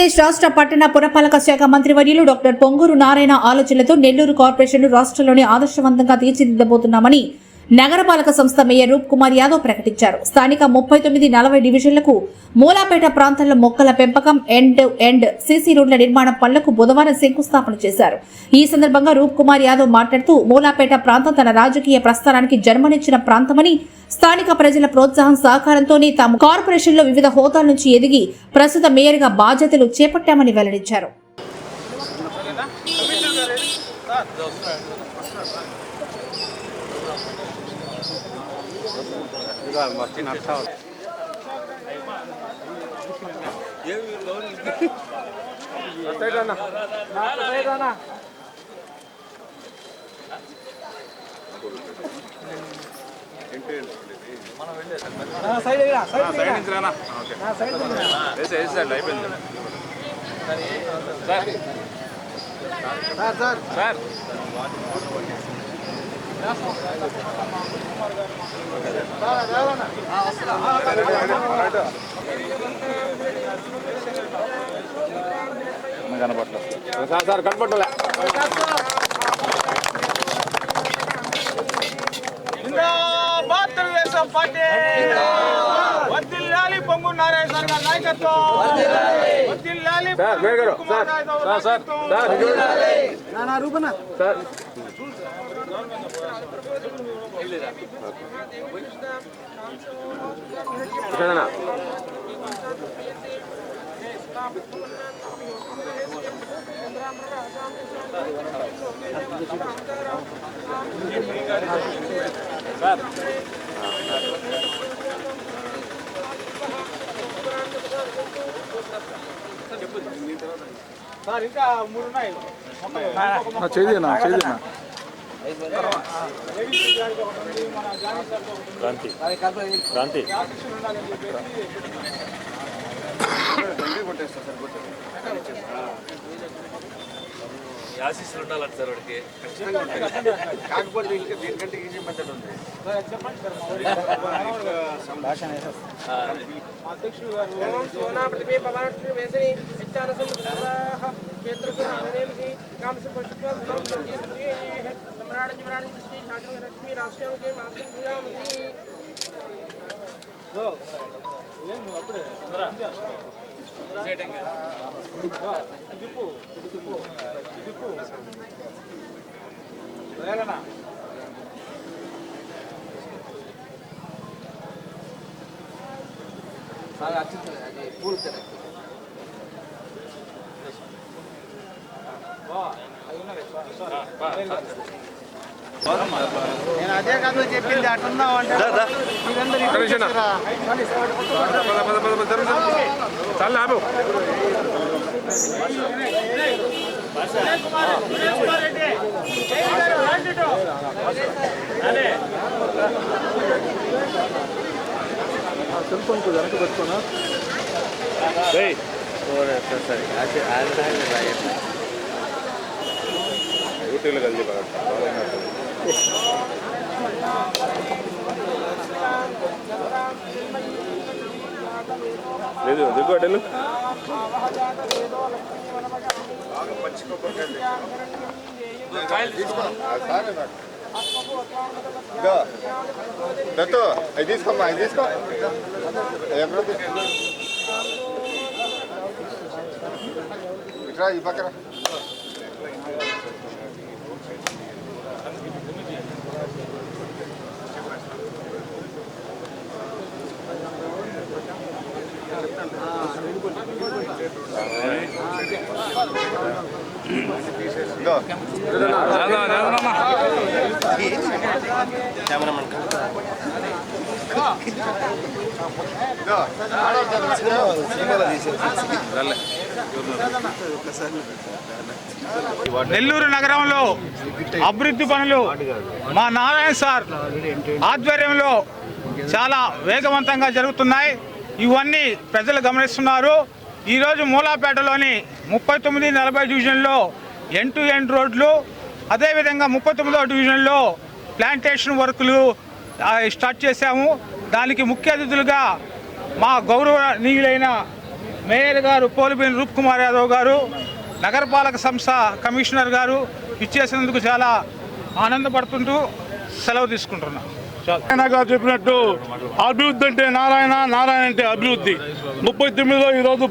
ఆంధ్రప్రదేశ్ రాష్ట్ర పట్టణ పురపాలక శాఖ మంత్రివర్యులు డాక్టర్ పొంగూరు నారాయణ ఆలోచనలతో నెల్లూరు కార్పొరేషన్ రాష్ట్రంలోని ఆదర్శవంతంగా తీర్చిదిద్దబోతున్నామని నగరపాలక సంస్థ మేయర్ రూప్ కుమార్ యాదవ్ ప్రకటించారు. స్థానిక 39-40 డివిజన్లకు మూలాపేట ప్రాంతాల్లో మొక్కల పెంపకం, ఎండ్ టు ఎండ్ సీసీ రోడ్ల నిర్మాణం పనులకు బుధవారం శంకుస్థాపన చేశారు. ఈ సందర్భంగా రూప్ కుమార్ యాదవ్ మాట్లాడుతూ మూలాపేట ప్రాంతం తన రాజకీయ ప్రస్థానానికి జన్మనిచ్చిన ప్రాంతమని, స్థానిక ప్రజల ప్రోత్సాహం సహకారంతోనే తాము కార్పొరేషన్లో వివిధ హోదాల నుంచి ఎదిగి ప్రస్తుత మేయర్గా బాధ్యతలు చేపట్టామని వెల్లడించారు. కనపడలే తెలుగుదేశం పార్టీ వర్ధిల్లాలి పొంగూరు నారాయణ సార్ గారి నాయకత్వం, వర్ధిల్లాలి సార్ ఇంకా 3 ఉన్నాయి. ఆశీస్సులు ఉండాలంట సార్ వాడికి. కాకపోతే దీనికంటే ఈజీ మెథడ్ ఉంది. నేను అదే కాదు చెప్పింది అట్టున్నావు అంటే సెల్ ఫోన్ వెనక పెట్టుకున్నా యూట్యూబ్లో కలిసి లేదు దిగుబడులు బాగా పచ్చిపోకండి. అది తీసుకోమ్మా, అది తీసుకో. ఇట్రా ఈ పక్కన నెల్లూరు నగరంలో అభివృద్ధి పనులు మా నారాయణ సార్ ఆధ్వర్యంలో చాలా వేగవంతంగా జరుగుతున్నాయి. ఇవన్నీ ప్రజలు గమనిస్తున్నారు. ఈరోజు మూలాపేటలోని 39-40 డివిజన్లో ఎండ్ టు ఎండ్ రోడ్లు, అదేవిధంగా 39వ డివిజన్లో ప్లాంటేషన్ వర్కులు స్టార్ట్ చేశాము. దానికి ముఖ్య అతిథులుగా మా గౌరవనీయులైన మేయర్ గారు పోలిపోయిన రూప్ కుమార్ యాదవ్ గారు, నగరపాలక సంస్థ కమిషనర్ గారు ఇచ్చేసినందుకు చాలా ఆనందపడుతుంటూ సెలవు తీసుకుంటున్నాం. నారాయణ గారు చెప్పినట్టు అభివృద్ధి అంటే నారాయణ, నారాయణ అంటే అభివృద్ధి. 39లో ఈరోజు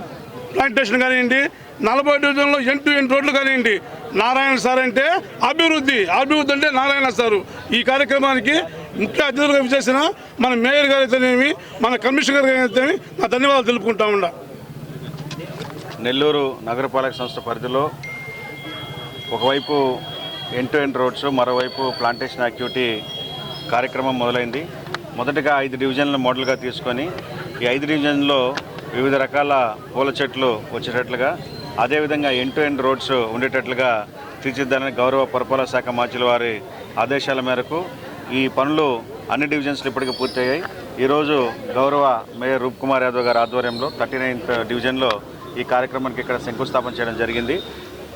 ప్లాంటేషన్ కానివ్వండి, 40 డివిజన్లో ఎండ్ టు ఎండ్ రోడ్లు కానివ్వండి, నారాయణ సార్ అంటే అభివృద్ధి, అభివృద్ధి అంటే నారాయణ సారు. ఈ కార్యక్రమానికి ముఖ్య అతిథులుగా విచ్చేసిన మన మేయర్ గారు అయితేనేమి, మన కమిషనర్ గారు అయితేనేమి నా ధన్యవాదాలు తెలుపుకుంటా ఉండా. నెల్లూరు నగరపాలక సంస్థ పరిధిలో ఒకవైపు ఎండ్ టు ఎండ్ రోడ్స్, మరోవైపు ప్లాంటేషన్ యాక్టివిటీ కార్యక్రమం మొదలైంది. మొదటగా 5 డివిజన్లను మోడల్గా తీసుకొని ఈ 5 డివిజన్లో వివిధ రకాల పూల చెట్లు వచ్చేటట్లుగా, అదేవిధంగా ఎండ్ టు ఎండ్ రోడ్స్ ఉండేటట్లుగా తీర్చిదిద్దాలని గౌరవ పురపాలక శాఖ మంత్రుల వారి ఆదేశాల మేరకు ఈ పనులు అన్ని డివిజన్స్లో ఇప్పటికీ పూర్తయ్యాయి. ఈరోజు గౌరవ మేయర్ రూప్ కుమార్ యాదవ్ గారి ఆధ్వర్యంలో 39th డివిజన్లో ఈ కార్యక్రమానికి ఇక్కడ శంకుస్థాపన చేయడం జరిగింది.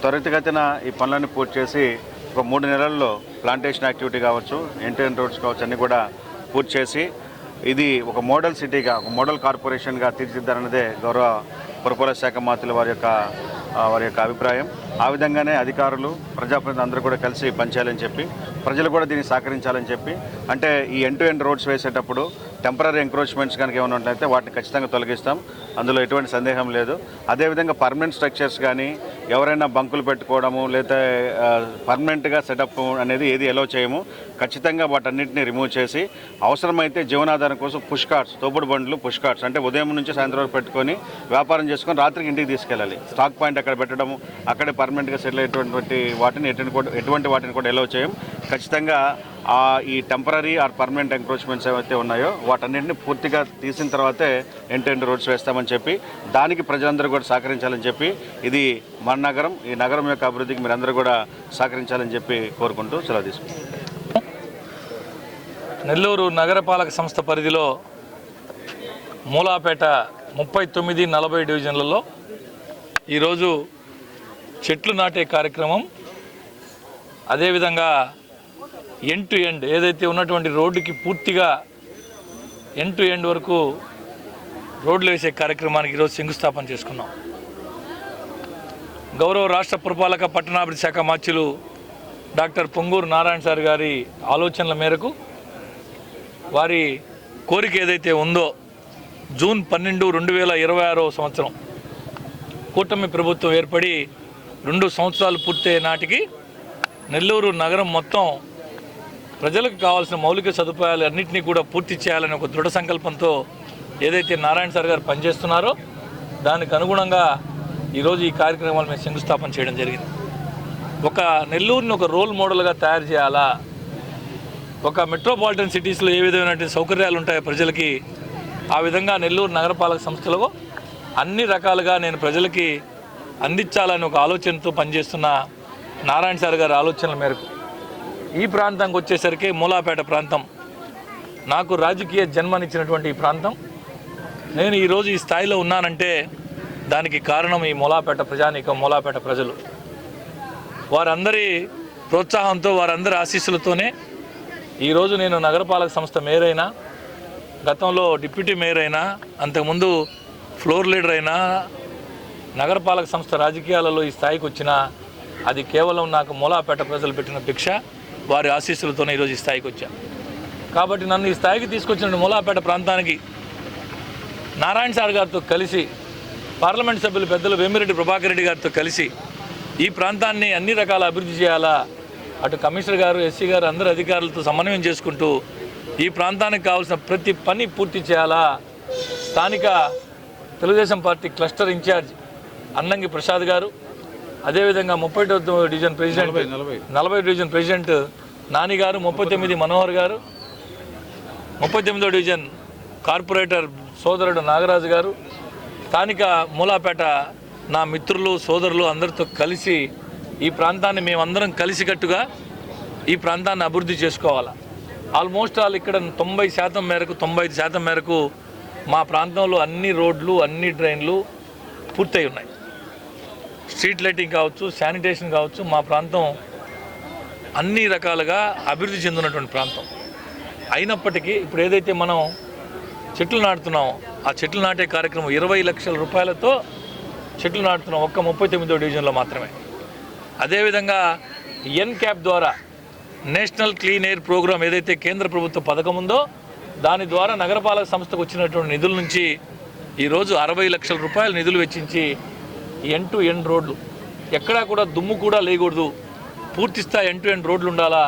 త్వరితగతిన ఈ పనులన్నీ పూర్తి చేసి ఒక 3 నెలల్లో ప్లాంటేషన్ యాక్టివిటీ కావచ్చు, ఎండ్ టు ఎండ్ రోడ్స్ కావచ్చు అన్నీ కూడా పూర్తి చేసి ఇది ఒక మోడల్ సిటీగా, ఒక మోడల్ కార్పొరేషన్గా తీర్చిదిద్దారన్నదే గౌరవ పురపాలక శాఖ మంత్రుల వారి యొక్క అభిప్రాయం. ఆ విధంగానే అధికారులు, ప్రజాప్రతినిధులు అందరూ కూడా కలిసి పనిచేయాలని చెప్పి, ప్రజలు కూడా దీన్ని సహకరించాలని చెప్పి, అంటే ఈ ఎండ్ టు ఎండ్ రోడ్స్ వేసేటప్పుడు టెంపరీ ఎంక్రోచ్మెంట్స్ కనుక ఏమైనా ఉన్నట్లయితే వాటిని ఖచ్చితంగా తొలగిస్తాం, అందులో ఎటువంటి సందేహం లేదు. అదేవిధంగా పర్మనెంట్ స్ట్రక్చర్స్ కానీ ఎవరైనా బంకులు పెట్టుకోవడము లేదా పర్మనెంట్గా సెటప్ అనేది ఏది ఎలో చేయము. ఖచ్చితంగా వాటన్నింటినీ రిమూవ్ చేసి అవసరమైతే జీవనాధారం కోసం పుష్ కార్ట్స్, తోపుడు బండ్లు, పుష్ కార్ట్స్ అంటే ఉదయం నుంచి సాయంత్రం వరకు పెట్టుకొని వ్యాపారం చేసుకొని రాత్రికి ఇంటికి తీసుకెళ్ళాలి. స్టాక్ పాయింట్ అక్కడ పెట్టడము, అక్కడే పర్మనెంట్గా సెటిల్ అయ్యేటువంటి వాటిని ఎటువంటి వాటిని కూడా ఎలో చేయం. ఖచ్చితంగా ఈ టెంపరీ ఆర్ పర్మనెంట్ ఎంక్రోచ్మెంట్స్ ఏవైతే ఉన్నాయో వాటన్నింటినీ పూర్తిగా తీసిన తర్వాతే ఎండ్ టు ఎండ్ రోడ్స్ వేస్తామని చెప్పి, దానికి ప్రజలందరూ కూడా సహకరించాలని చెప్పి, ఇది మన నగరం, ఈ నగరం యొక్క అభివృద్ధికి మీరందరూ కూడా సహకరించాలని చెప్పి కోరుకుంటూ సెలవు తీసుకుంటాం. నెల్లూరు నగరపాలక సంస్థ పరిధిలో మూలాపేట 39, 40 డివిజన్లలో ఈరోజు చెట్లు నాటే కార్యక్రమం, అదేవిధంగా ఎండ్ టు ఎండ్ ఏదైతే ఉన్నటువంటి రోడ్డుకి పూర్తిగా ఎండ్ టు ఎండ్ వరకు రోడ్లు వేసే కార్యక్రమానికి ఈరోజు శంకుస్థాపన చేసుకున్నాం. గౌరవ రాష్ట్ర పురపాలక పట్టణాభివృద్ధి శాఖ మంత్రులు డాక్టర్ పొంగూరు నారాయణ సార్ గారి ఆలోచనల మేరకు, వారి కోరిక ఏదైతే ఉందో, జూన్ 12, 2026 సంవత్సరం కూటమి ప్రభుత్వం ఏర్పడి 2 సంవత్సరాలు పూర్తయ్యే నాటికి నెల్లూరు నగరం మొత్తం ప్రజలకు కావాల్సిన మౌలిక సదుపాయాలు అన్నింటినీ కూడా పూర్తి చేయాలని ఒక దృఢ సంకల్పంతో ఏదైతే నారాయణ సార్ గారు పనిచేస్తున్నారో దానికి అనుగుణంగా ఈరోజు ఈ కార్యక్రమాలు మేము శంకుస్థాపన చేయడం జరిగింది. ఒక నెల్లూరుని ఒక రోల్ మోడల్గా తయారు చేయాలా, ఒక మెట్రోపాలిటన్ సిటీస్లో ఏ విధమైనటువంటి సౌకర్యాలు ఉంటాయో ప్రజలకి, ఆ విధంగా నెల్లూరు నగరపాలక సంస్థలో అన్ని రకాలుగా నేను ప్రజలకి అందించాలని ఒక ఆలోచనతో పనిచేస్తున్న నారాయణ సార్ గారి ఆలోచనల మేరకు ఈ ప్రాంతానికి వచ్చేసరికి మూలాపేట ప్రాంతం నాకు రాజకీయ జన్మనిచ్చినటువంటి ఈ ప్రాంతం. నేను ఈరోజు ఈ స్థాయిలో ఉన్నానంటే దానికి కారణం ఈ మూలాపేట ప్రజానీకం, మూలాపేట ప్రజలు. వారందరి ప్రోత్సాహంతో, వారందరి ఆశీస్సులతోనే ఈరోజు నేను నగరపాలక సంస్థ మేయర్ అయినా, గతంలో డిప్యూటీ మేయర్ అయినా, అంతకుముందు ఫ్లోర్ లీడర్ అయినా, నగరపాలక సంస్థ రాజకీయాలలో ఈ స్థాయికి వచ్చిన అది కేవలం నాకు మూలాపేట ప్రజలు పెట్టిన భిక్ష, వారి ఆశీస్సులతోనే ఈరోజు ఈ స్థాయికి వచ్చా. కాబట్టి నన్ను ఈ స్థాయికి తీసుకొచ్చిన మూలాపేట ప్రాంతానికి నారాయణ సార్ గారితో కలిసి, పార్లమెంట్ సభ్యులు పెద్దలు వేమిరెడ్డి ప్రభాకర్ రెడ్డి గారితో కలిసి ఈ ప్రాంతాన్ని అన్ని రకాల అభివృద్ధి చేయాలా, అటు కమిషనర్ గారు, ఎస్సీ గారు అందరు అధికారులతో సమన్వయం చేసుకుంటూ ఈ ప్రాంతానికి కావాల్సిన ప్రతి పని పూర్తి చేయాలా. స్థానిక Telugu Desam party cluster incharge Annangi Prasad గారు, అదేవిధంగా 30వ division president, 40 division president Nani గారు, 39 మనోహర్ గారు, 38వ డివిజన్ కార్పొరేటర్ సోదరుడు నాగరాజు గారు, స్థానిక మూలాపేట నా మిత్రులు, సోదరులు అందరితో కలిసి ఈ ప్రాంతాన్ని మేమందరం కలిసికట్టుగా ఈ ప్రాంతాన్ని అభివృద్ధి చేసుకోవాలి. ఆల్మోస్ట్ ఇక్కడ 90% మేరకు, 95% మేరకు మా ప్రాంతంలో అన్ని రోడ్లు, అన్ని డ్రైన్లు పూర్తయి ఉన్నాయి. స్ట్రీట్ లైటింగ్ కావచ్చు, శానిటేషన్ కావచ్చు, మా ప్రాంతం అన్ని రకాలుగా అభివృద్ధి చెందినటువంటి ప్రాంతం. అయినప్పటికీ ఇప్పుడు ఏదైతే మనం చెట్లు నాటుతున్నామో ఆ చెట్లు నాటే కార్యక్రమం 20 లక్షల రూపాయలతో చెట్లు నాటుతున్నాం ఒక్క 39వ డివిజన్లో మాత్రమే. అదేవిధంగా ఎన్క్యాప్ ద్వారా నేషనల్ క్లీన్ ఎయిర్ ప్రోగ్రామ్ ఏదైతే కేంద్ర ప్రభుత్వ పథకం ఉందో దాని ద్వారా నగరపాలక సంస్థకు వచ్చినటువంటి నిధుల నుంచి ఈరోజు 60 లక్షల రూపాయల నిధులు వెచ్చించి ఎండ్ టు ఎండ్ రోడ్లు, ఎక్కడా కూడా దుమ్ము కూడా లేకూడదు, పూర్తి స్థాయి ఎండ్ టు ఎండ్ రోడ్లు ఉండాలా.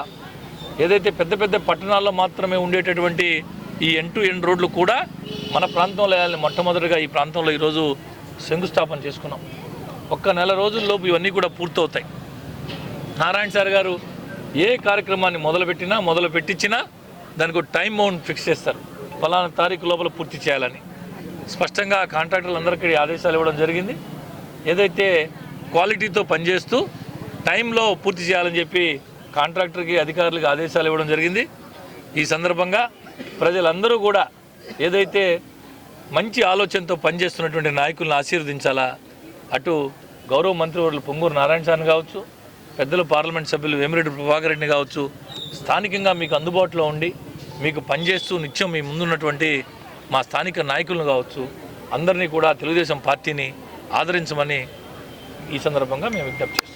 ఏదైతే పెద్ద పెద్ద పట్టణాల్లో మాత్రమే ఉండేటటువంటి ఈ ఎండ్ టు ఎండ్ రోడ్లు కూడా మన ప్రాంతంలో వేయాలని మొట్టమొదటిగా ఈ ప్రాంతంలో ఈరోజు శంకుస్థాపన చేసుకున్నాం. ఒక్క నెల రోజుల్లోపు ఇవన్నీ కూడా పూర్తవుతాయి. నారాయణ సార్ గారు ఏ కార్యక్రమాన్ని మొదలు పెట్టించినా దానికి ఒక టైం బౌండ్ ఫిక్స్ చేస్తారు, ఫలానా తారీఖు లోపల పూర్తి చేయాలని. స్పష్టంగా కాంట్రాక్టర్లందరికీ ఆదేశాలు ఇవ్వడం జరిగింది. ఏదైతే క్వాలిటీతో పనిచేస్తూ టైంలో పూర్తి చేయాలని చెప్పి కాంట్రాక్టర్కి అధికారులకు ఆదేశాలు ఇవ్వడం జరిగింది. ఈ సందర్భంగా ప్రజలందరూ కూడా ఏదైతే మంచి ఆలోచనతో పనిచేస్తున్నటువంటి నాయకులను ఆశీర్వదించాలా, అటు గౌరవ మంత్రివర్యులు పొంగూరు నారాయణ సార్ని కావచ్చు, పెద్దలు పార్లమెంట్ సభ్యులు వేమిరెడ్డి ప్రభాకర్ రెడ్డిని కావచ్చు, స్థానికంగా మీకు అందుబాటులో ఉండి మీకు పనిచేస్తూ నిత్యం మీ ముందున్నటువంటి మా స్థానిక నాయకులను కావచ్చు, అందరినీ కూడా తెలుగుదేశం పార్టీని ఆదరించమని ఈ సందర్భంగా మేము విజ్ఞప్తి చేస్తాం.